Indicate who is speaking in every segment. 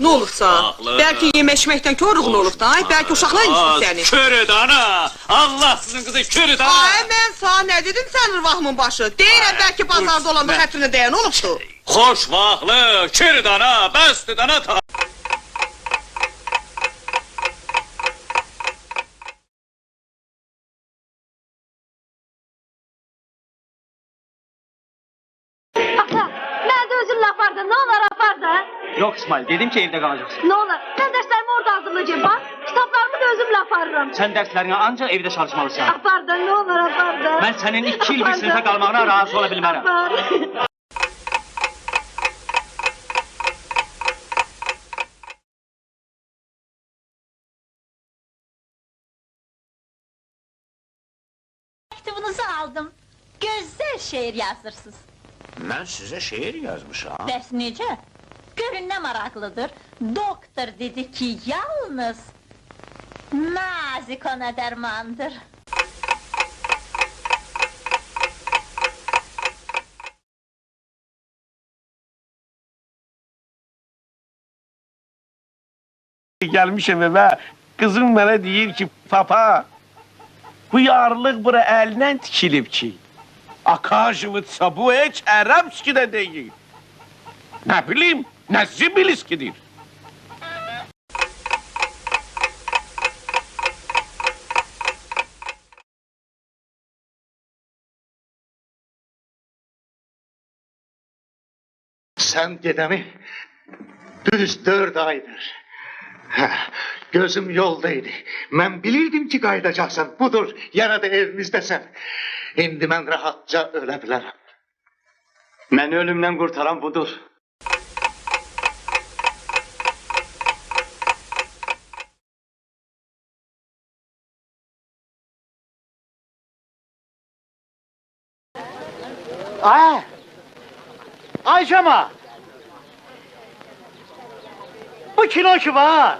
Speaker 1: Ne olursa, belki yemeşmekten körlüğün olub da, belki uşaqlar istiyor seni.
Speaker 2: Körüd ana! Allah sizin kızı körüd ana!
Speaker 1: Ay, ben sana ne dedim sen Rıvahımın başı? Deyirəm, belki bazarda olanda xətrini deyən olubdu.
Speaker 2: Xoş vaxtlı, körüd ana, bəsdir ana ta...
Speaker 3: Ata, mən də özümlə apardım, nə olar apardı?
Speaker 4: Yok İsmail, dedim ki evde kalacaksın.
Speaker 3: Nə olar, mən dərslərimi orada hazırlayacağım, bax. Kitablarımı da özümlə aparırım.
Speaker 4: Sen derslerini ancak evde çalışmalısın.
Speaker 3: Apardı, nə olar apardı.
Speaker 4: Ben senin 2 yıl bir sınıfta kalmağına razı olabilmem.
Speaker 3: Apar.
Speaker 5: Mektubunuzu aldım. Güzel şiir yazırsınız.
Speaker 2: Mən sizə şeir yazmışam.
Speaker 5: Bəs necə? Görün nə maraqlıdır. Doktor dedi ki, yalnız nazik ona dərmandır.
Speaker 6: Gelmişim eve, kızım bana deyir ki, papa, bu yarlıq bura əlindən tikilib ki, akajımıtsa bu heç ərəbski də deyil. Ne bileyim, ne zibiliskidir.
Speaker 7: Sen dedemi düz 4 aydır. Gözüm yoldaydı. Ben bilirdim ki qayıdacaqsan. Budur, yana da evimizdəsən. İndi mən rahatca ölə bilərəm.
Speaker 4: Beni ölümden kurtaran budur.
Speaker 8: Ayşema! Bu kino ki var,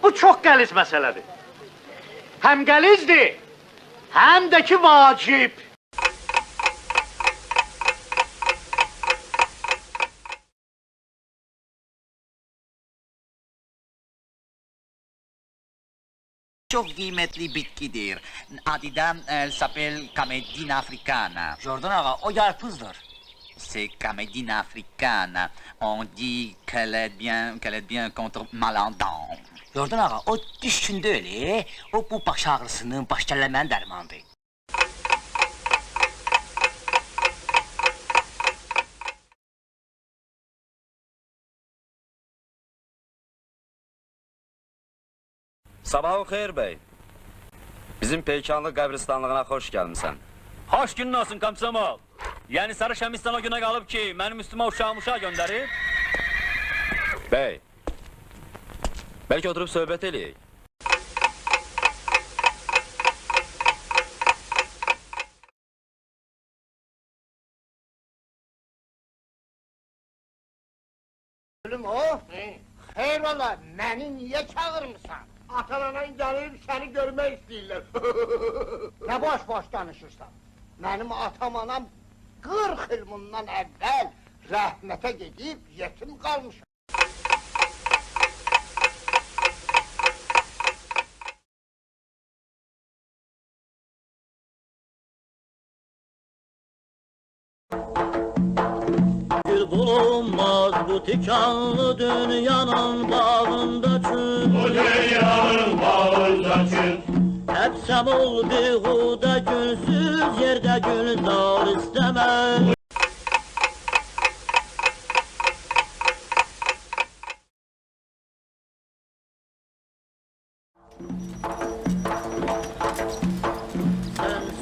Speaker 8: bu çok qəliz məsələdir. Həm gəlizdir, həm də ki vacib.
Speaker 9: Çok kıymetli bitkidir. Adı da s'appelle Comedina africana.
Speaker 4: Jordan ağa, o yarpızdır.
Speaker 9: C'est Comedina africana. On dit qu'elle est bien contre malandant.
Speaker 4: Jordan ağa, o düşkündü öyle. O bu baş ağrısının, baş gəlləmənin dərmanıdır.
Speaker 10: Sabahın xeyir bey. Bizim Peykanlı qəbristanlığına xoş gəlmisən.
Speaker 2: Hoş günün olsun Komsomol. Yani Sarı Şəmistan o güne qalıb ki, mənim üstümə uşaq göndərib.
Speaker 10: Bey, belki oturup söhbət eləyək.
Speaker 8: Ölüm o, xeyrola, məni niye çağırmısan? Atan-anan gəlib səni görmək istəyirlər. Ne boş danışırsan? Mənim atam-anam 40 il bundan əvvəl rəhmətə gedib yetim qalmışam. Gül bulunmaz bu tikanlı dünyanın bağında çün. Bu dünyanın bağında çün. Hepsem ol bihuda gülsüz yerde gülzar istemez.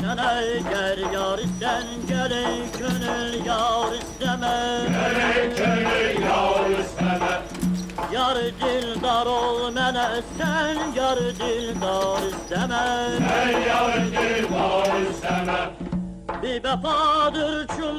Speaker 8: Sen eğer yar isen geley gönül yar isteme. Geley gönül yar isteme. Yar dildar ol mene sen yar dildar isteme. Sen yar dildar isteme. Bir vefadır çum